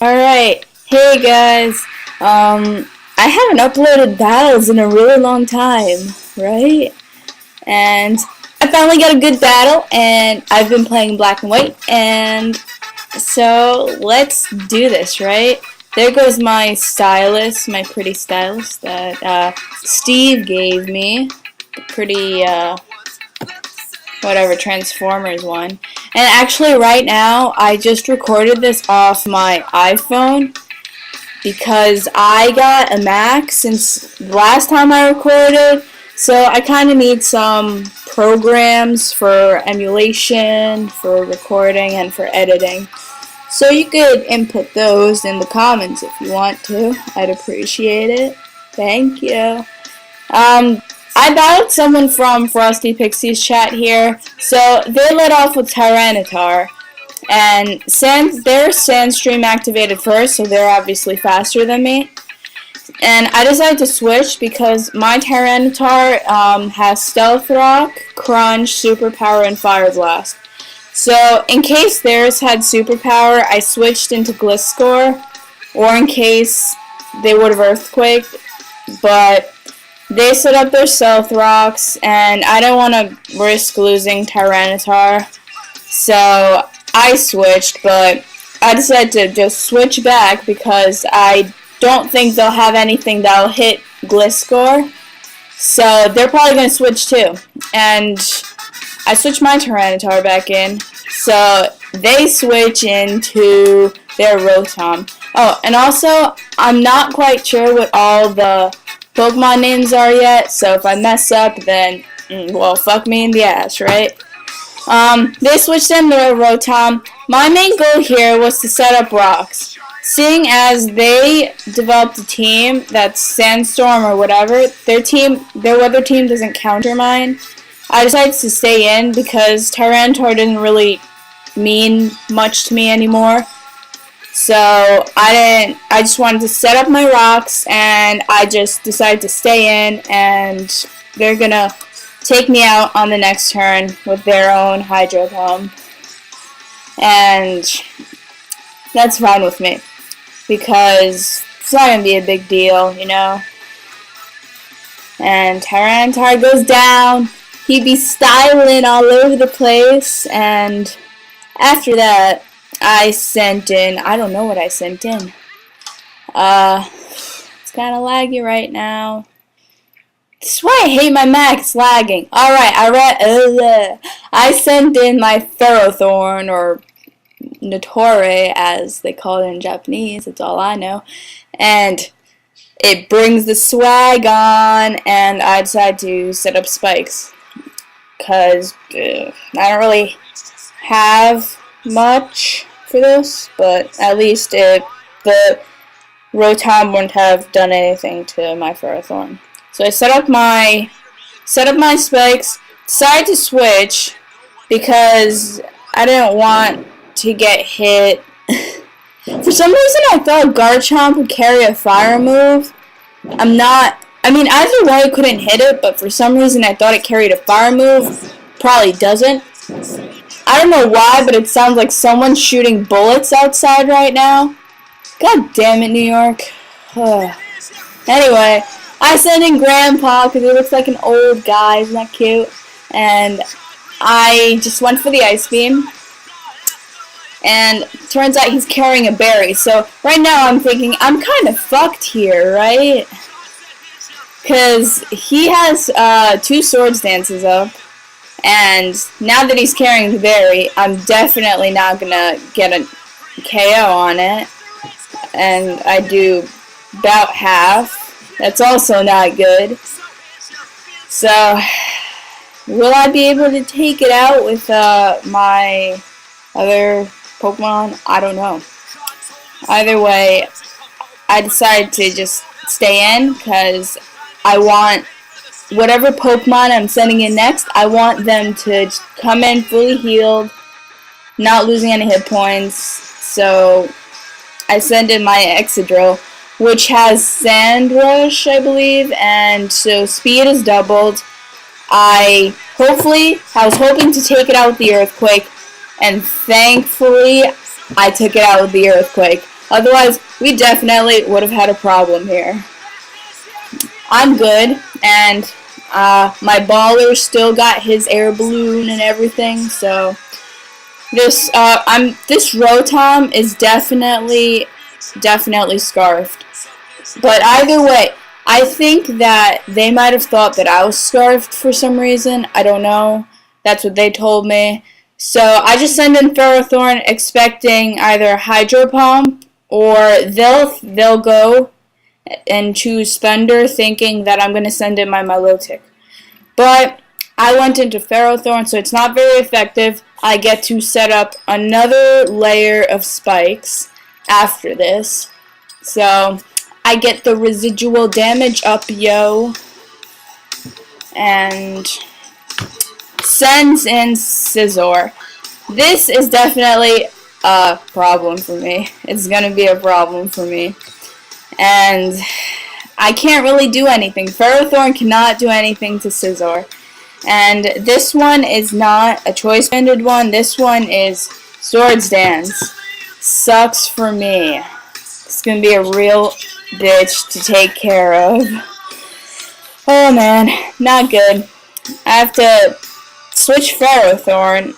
Alright, hey guys, I haven't uploaded battles in a really long time, right? And I finally got a good battle, and I've been playing black and white, and so let's do this, right? There goes my stylus, my pretty stylus that Steve gave me, the pretty, whatever, Transformers one. And actually right now, I just recorded this off my iPhone because I got a Mac since last time I recorded, so I kind of need some programs for emulation, for recording, and for editing. So you could input those in the comments if you want to. I'd appreciate it. Thank you. I battled someone from Frosty Pixie's chat here, so they led off with Tyranitar, and their Sandstream activated first, so they're obviously faster than me, and I decided to switch because my Tyranitar has Stealth Rock, Crunch, Superpower, and Fire Blast. So in case theirs had Superpower, I switched into Gliscor, or in case they would have Earthquaked, but they set up their Stealth Rocks, and I don't want to risk losing Tyranitar, so I switched, but I decided to just switch back because I don't think they'll have anything that'll hit Gliscor, so they're probably going to switch too, and I switched my Tyranitar back in, so they switch into their Rotom. Oh, and also, I'm not quite sure what all the Pokemon names are yet, so if I mess up, then, well, fuck me in the ass, right? They switched in their Rotom. My main goal here was to set up rocks. Seeing as they developed a team that's Sandstorm or whatever, their weather team doesn't counter mine. I decided to stay in because Tyranitar didn't really mean much to me anymore. So I just wanted to set up my rocks, and I just decided to stay in, and they're gonna take me out on the next turn with their own Hydro Pump. And that's fine with me, because it's not gonna be a big deal, you know? And Tyranitar goes down, he'd be styling all over the place, and after that, I sent in, I don't know what I sent in. It's kind of laggy right now. That's why I hate my Mac, it's lagging. Alright, I sent in my Ferrothorn, or Notore, as they call it in Japanese, that's all I know. And it brings the swag on, and I decided to set up spikes. Because I don't really have much for this, but at least the Rotom wouldn't have done anything to my Ferrothorn. So I set up my spikes, decided to switch because I didn't want to get hit. For some reason I thought Garchomp would carry a fire move. I mean, either way I couldn't hit it, but for some reason I thought it carried a fire move. Probably doesn't. I don't know why, but it sounds like someone's shooting bullets outside right now. God damn it, New York. Anyway, I sent in Grandpa because he looks like an old guy. Isn't that cute? And I just went for the Ice Beam. And turns out he's carrying a berry. So right now I'm thinking, I'm kind of fucked here, right? Because he has 2 Swords Dances up. And now that he's carrying the berry, I'm definitely not gonna get a KO on it. And I do about half. That's also not good. So, will I be able to take it out with my other Pokemon? I don't know. Either way, I decided to just stay in because I want whatever Pokemon I'm sending in next, I want them to come in fully healed, not losing any hit points. So I send in my Excadrill, which has Sand Rush, I believe, and so speed is doubled. I was hoping to take it out with the Earthquake, and thankfully I took it out with the Earthquake. Otherwise, we definitely would have had a problem here. I'm good, and my baller still got his air balloon and everything, so this Rotom is definitely scarfed. But either way, I think that they might have thought that I was scarfed for some reason. I don't know. That's what they told me. So I just send in Ferrothorn expecting either Hydro Pump or they'll go and choose Thunder thinking that I'm going to send in my Milotic. But I went into Ferrothorn, so it's not very effective. I get to set up another layer of spikes after this. So I get the residual damage up, yo. And sends in Scizor. This is definitely a problem for me. It's going to be a problem for me. And I can't really do anything. Ferrothorn cannot do anything to Scizor. And this one is not a choice-banded one. This one is Swords Dance. Sucks for me. It's going to be a real bitch to take care of. Oh man, not good. I have to switch Ferrothorn.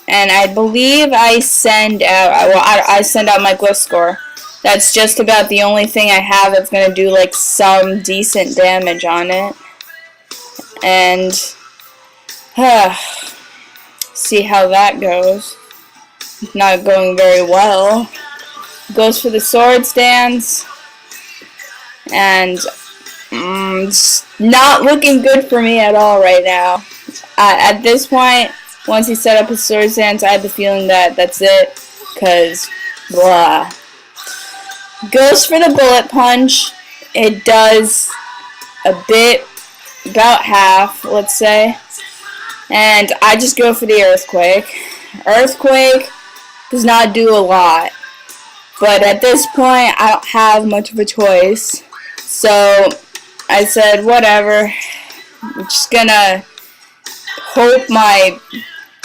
And I believe I send out, I send out my Gliscor. That's just about the only thing I have that's going to do, like, some decent damage on it. And, see how that goes. Not going very well. Goes for the Swords Dance. And, it's not looking good for me at all right now. At this point, once he set up his Swords Dance, I had the feeling that that's it. Because, blah. Goes for the Bullet Punch. It does a bit, about half, let's say. And I just go for the Earthquake. Earthquake does not do a lot. But at this point, I don't have much of a choice. So I said, whatever. I'm just gonna hope my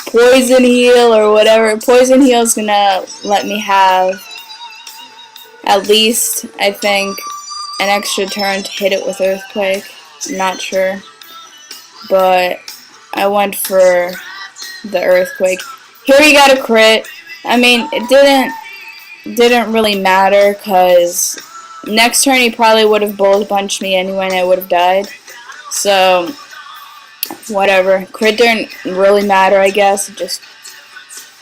Poison Heal or whatever. Poison Heal's gonna let me have at least, I think, an extra turn to hit it with Earthquake. I'm not sure. But I went for the Earthquake. Here he got a crit. I mean, it didn't really matter because next turn he probably would have Bullet Punched me anyway and I would have died. So, whatever. Crit didn't really matter, I guess. It just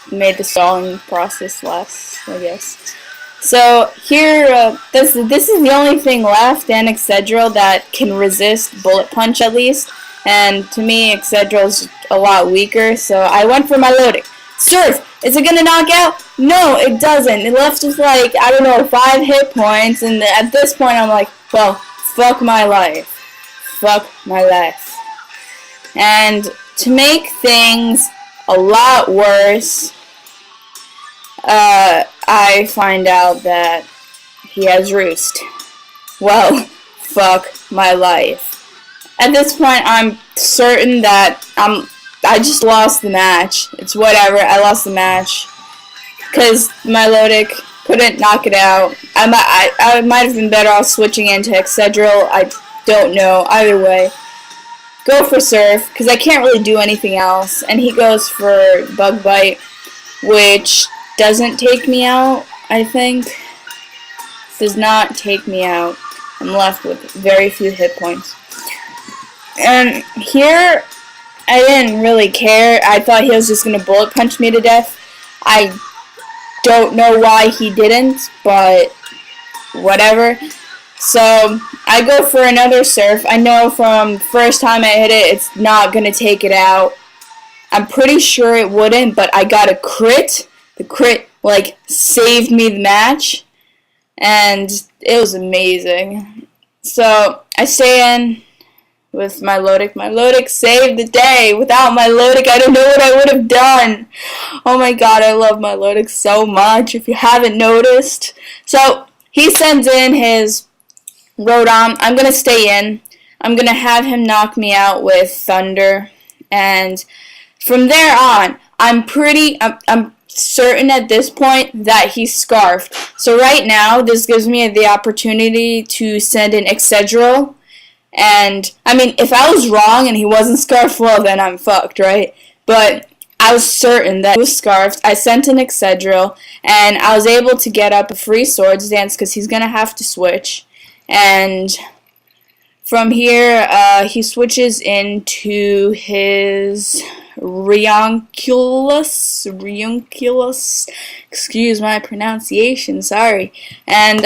made the stalling process less, I guess. So here, this is the only thing left in Excadrill that can resist Bullet Punch at least, and to me Excadrill's a lot weaker, so I went for Milotic. Surf! Is it gonna knock out? No, it doesn't. It left with like, I don't know, 5 hit points, and at this point I'm like, well, fuck my life. Fuck my life. And to make things a lot worse, I find out that he has Roost. Well, fuck my life. At this point, I'm certain that I just lost the match. It's whatever, I lost the match. Because Milotic couldn't knock it out. I might have been better off switching into Excadrill. I don't know. Either way. Go for Surf, because I can't really do anything else. And he goes for Bug Bite, which doesn't take me out, I think. Does not take me out. I'm left with very few hit points. And here, I didn't really care. I thought he was just going to Bullet Punch me to death. I don't know why he didn't, but whatever. So, I go for another Surf. I know from first time I hit it, it's not going to take it out. I'm pretty sure it wouldn't, but I got a crit. The crit, like, saved me the match, and it was amazing. So, I stay in with Milotic. Milotic saved the day. Without Milotic, I don't know what I would have done. Oh my god, I love Milotic so much, if you haven't noticed. So, he sends in his Rotom. I'm going to stay in. I'm going to have him knock me out with Thunder, and from there on, I'm certain at this point that he's scarfed. So right now, this gives me the opportunity to send an Excedral. And, I mean, if I was wrong and he wasn't scarfed, well, then I'm fucked, right? But I was certain that he was scarfed. I sent an Excedral, and I was able to get up a free Swords Dance because he's going to have to switch. And from here, he switches into his Reunculus, excuse my pronunciation, sorry. And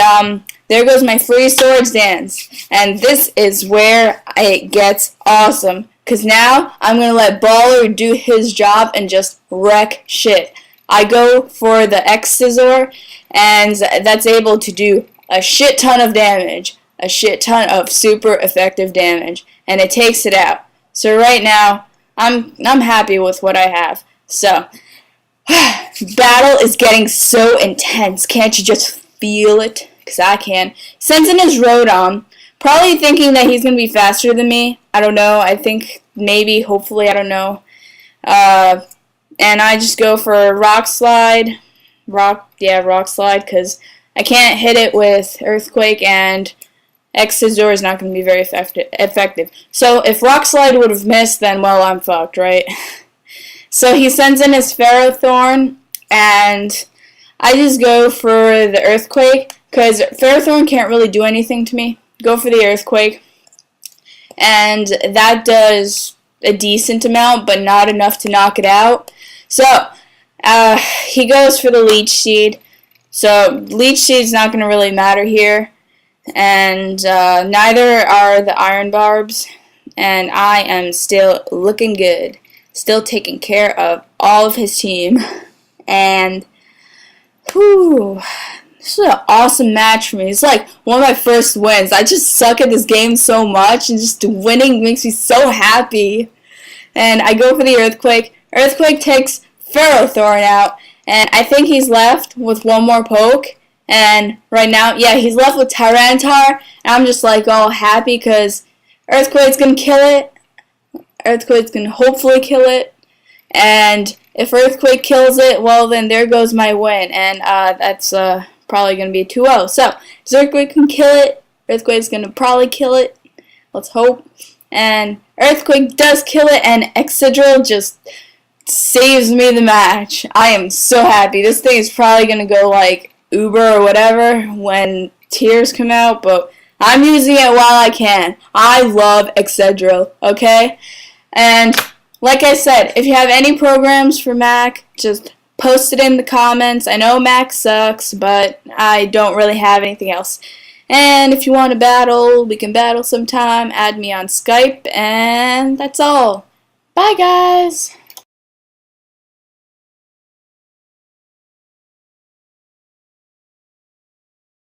there goes my free Swords Dance. And this is where it gets awesome, because now I'm going to let Baller do his job and just wreck shit. I go for the X-Scissor, and that's able to do a shit ton of damage. A shit ton of super effective damage. And it takes it out. So right now, I'm happy with what I have. So, battle is getting so intense. Can't you just feel it? Because I can. Sends in his Rotom, probably thinking that he's going to be faster than me. I don't know. I think maybe, hopefully, I don't know. And I just go for Rock Slide. Rock Slide, because I can't hit it with Earthquake, and X-Scissor is not going to be very effective. So if Rock Slide would have missed, then, well, I'm fucked, right? So he sends in his Ferrothorn, and I just go for the Earthquake, because Ferrothorn can't really do anything to me. Go for the Earthquake, and that does a decent amount, but not enough to knock it out. So he goes for the Leech Seed. So Leech Seed's not going to really matter here. And neither are the Iron Barbs, and I am still looking good, still taking care of all of his team, and whew, this is an awesome match for me. It's like one of my first wins. I just suck at this game so much, and just winning makes me so happy. And I go for the Earthquake. Earthquake takes Ferrothorn out, and I think he's left with one more poke. And right now, yeah, he's left with Tyranitar, and I'm just like all happy because Earthquake's gonna kill it. Earthquake's gonna hopefully kill it, and if Earthquake kills it, well then there goes my win, and that's probably gonna be a 2-0. So if Earthquake can kill it, Earthquake's gonna probably kill it. Let's hope. And Earthquake does kill it, and Excedral just saves me the match. I am so happy. This thing is probably gonna go like Uber or whatever when tears come out, but I'm using it while I can. I love Excedral, okay? And like I said, if you have any programs for Mac, just post it in the comments. I know Mac sucks, but I don't really have anything else. And if you want to battle, we can battle sometime. Add me on Skype, and that's all. Bye, guys!